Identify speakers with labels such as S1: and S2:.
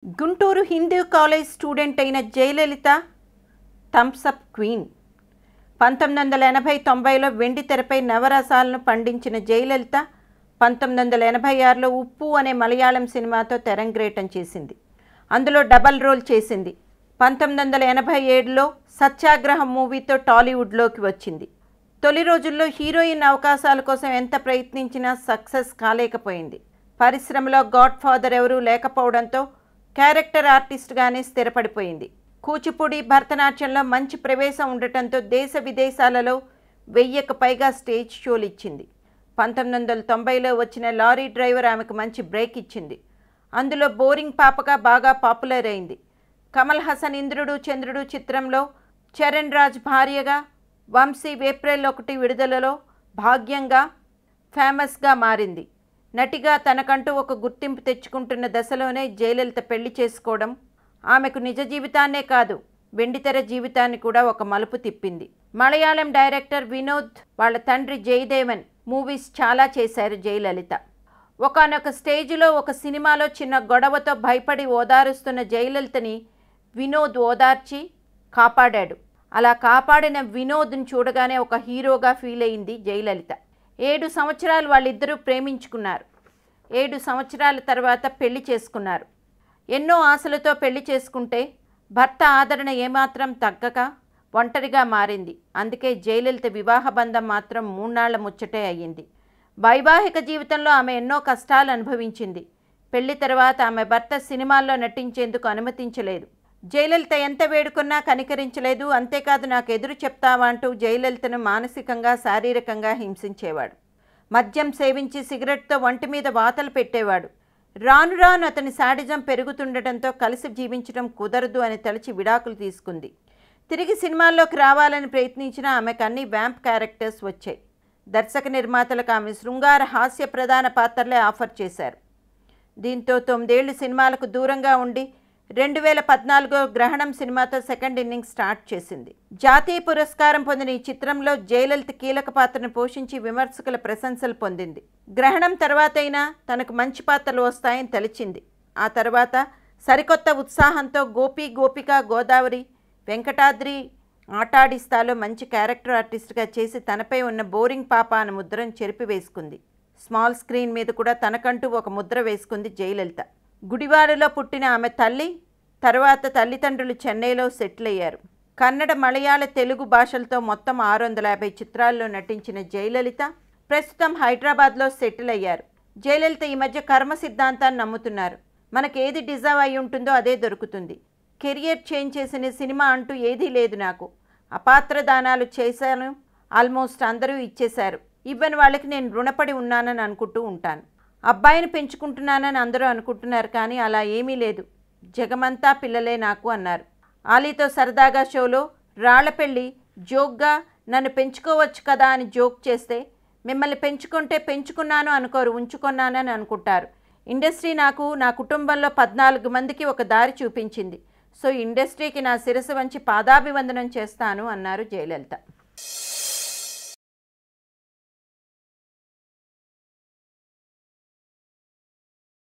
S1: Guntur Hindu college student అయిన Jayalalithaa Thums Up queen. 1980-90లో వెండి తెరపై నవరసాలను పండించిన జయలలిత 1986లో ఉప్పు అనే మలయాళం సినిమాతో తెరంగేట్రం చేసింది. అందులో డబల్ రోల్ చేసింది. 1987లో సత్యాగ్రహం మూవీతో టాలీవుడ్లోకి వచ్చింది. తొలి రోజుల్లో హీరోయిన్ అవకాశాల కోసం ఎంత ప్రయత్నించినా సక్సెస్ కాలేకపోయింది. పరిశ్రమలో గాడ్ ఫాదర్ ఎవరూ లేకపోవడంతో క్యారెక్టర్ ఆర్టిస్ట్గానే స్థిరపడిపోయింది. కూచిపూడి, భరతనాట్యంలో మంచి ప్రవేశం ఉండటంతో దేశ విదేశాలలో 1000కు పైగా స్టేజ్ షోలు ఇచ్చింది. 1990లో వచ్చిన లారీ డ్రైవర్ ఆమెకు మంచి బ్రేక్ ఇచ్చింది. అందులో బోరింగ్ పాపగా బాగా పాపులర్ అయింది. కమల్ హాసన్ ఇంద్రుడు చంద్రుడు చిత్రంలో చరణ్ రాజ్ భార్యగా, వంశీ ఏప్రిల్ 1 విడుదలలో భాగ్యంగా ఫేమస్గా మారింది. నటిగా తనకంటూ ఒక గుర్తింపు తెచ్చుకుంటున్న దశలోనే జయలలిత పెళ్లి చేసుకోవడం ఆమెకు నిజ జీవితాన్నే కాదు, వెండితెర జీవితాన్ని కూడా ఒక మలుపు తిప్పింది. మలయాళం డైరెక్టర్ వినోద్ వాళ్ళ తండ్రి జయదేవన్ మూవీస్ చాలా చేశారు జయలలిత. ఒకానొక స్టేజ్లో ఒక సినిమాలో చిన్న గొడవతో భయపడి ఓదారుస్తున్న జయలలితని వినోద్ ఓదార్చి కాపాడాడు. అలా కాపాడిన వినోద్ని చూడగానే ఒక హీరోగా ఫీల్ అయింది జయలలిత. 7 సంవత్సరాలు వాళ్ళిద్దరూ ప్రేమించుకున్నారు. 7 సంవత్సరాల తర్వాత పెళ్లి చేసుకున్నారు. ఎన్నో ఆశలతో పెళ్లి చేసుకుంటే భర్త ఆదరణ ఏమాత్రం తగ్గక ఒంటరిగా మారింది. అందుకే జయలలిత వివాహ బంధం మాత్రం 3 నాళ్ల ముచ్చటే అయ్యింది. వైవాహిక జీవితంలో ఆమె ఎన్నో కష్టాలు అనుభవించింది. పెళ్లి తర్వాత ఆమె భర్త సినిమాల్లో నటించేందుకు అనుమతించలేదు. జయలలిత ఎంత వేడుకున్నా కనికరించలేదు. అంతేకాదు నాకు ఎదురు చెప్తావా అంటూ జయలలితను మానసికంగా, శారీరకంగా హింసించేవాడు. మద్యం సేవించి సిగరెట్తో ఒంటి మీద వాతలు పెట్టేవాడు. రాను రాను అతని శాడిజం పెరుగుతుండటంతో కలిసి జీవించడం కుదరదు అని తలచి విడాకులు తీసుకుంది. తిరిగి సినిమాల్లోకి రావాలని ప్రయత్నించినా ఆమెకు అన్ని వ్యాంప్ క్యారెక్టర్స్ వచ్చాయి. దర్శక నిర్మాతలకు ఆమె శృంగార హాస్య ప్రధాన పాత్రలే ఆఫర్ చేశారు. దీంతో 9 ఏళ్లు సినిమాలకు దూరంగా ఉండి 2014 గ్రహణం సినిమాతో సెకండ్ ఇన్నింగ్స్ స్టార్ట్ చేసింది. జాతీయ పురస్కారం పొందిన ఈ చిత్రంలో జయలలిత కీలక పాత్రను పోషించి విమర్శకుల ప్రశంసలు పొందింది. గ్రహణం తర్వాతైనా తనకు మంచి పాత్రలు వస్తాయని తలిచింది. ఆ తర్వాత సరికొత్త ఉత్సాహంతో గోపి, గోపిక, గోదావరి, వెంకటాద్రి ఆటాడిస్తాలో మంచి క్యారెక్టర్ ఆర్టిస్ట్గా చేసి తనపై ఉన్న బోరింగ్ పాప అనే ముద్రను చెరిపివేసుకుంది. స్మాల్ స్క్రీన్ మీద కూడా తనకంటూ ఒక ముద్ర వేసుకుంది జయలలిత. గుడివాడలో పుట్టిన ఆమె తల్లి తర్వాత తల్లిదండ్రులు చెన్నైలో సెటిల్ అయ్యారు. కన్నడ, మలయాళ, తెలుగు భాషలతో మొత్తం 650 చిత్రాల్లో నటించిన జయలలిత ప్రస్తుతం హైదరాబాద్లో సెటిల్ అయ్యారు. జయలలిత ఈ మధ్య కర్మ సిద్ధాంతాన్ని నమ్ముతున్నారు. మనకేది డిజర్వ్ అయి ఉంటుందో అదే దొరుకుతుంది. కెరియర్ చేంజ్ చేసిన సినిమా అంటూ ఏదీ లేదు నాకు. అపాత్రదానాలు చేశాను, ఆల్మోస్ట్ అందరూ ఇచ్చేశారు. ఇవ్వని వాళ్ళకి నేను రుణపడి ఉన్నానని అనుకుంటూ ఉంటాను. అబ్బాయిని పెంచుకుంటున్నానని అందరూ అనుకుంటున్నారు, కానీ అలా ఏమీ లేదు. జగమంతా పిల్లలే నాకు అన్నారు. ఆలీతో సరదాగా షోలో రాళ్లపెళ్ళి జోక్గా నన్ను పెంచుకోవచ్చు కదా అని జోక్ చేస్తే, మిమ్మల్ని పెంచుకుంటే పెంచుకున్నాను అనుకోరు, ఉంచుకున్నానని అనుకుంటారు. ఇండస్ట్రీ నాకు, నా కుటుంబంలో 14 మందికి ఒక దారి చూపించింది. సో ఇండస్ట్రీకి నా శిరస్సు వంచి పాదాభివందనం చేస్తాను అన్నారు జయలలిత.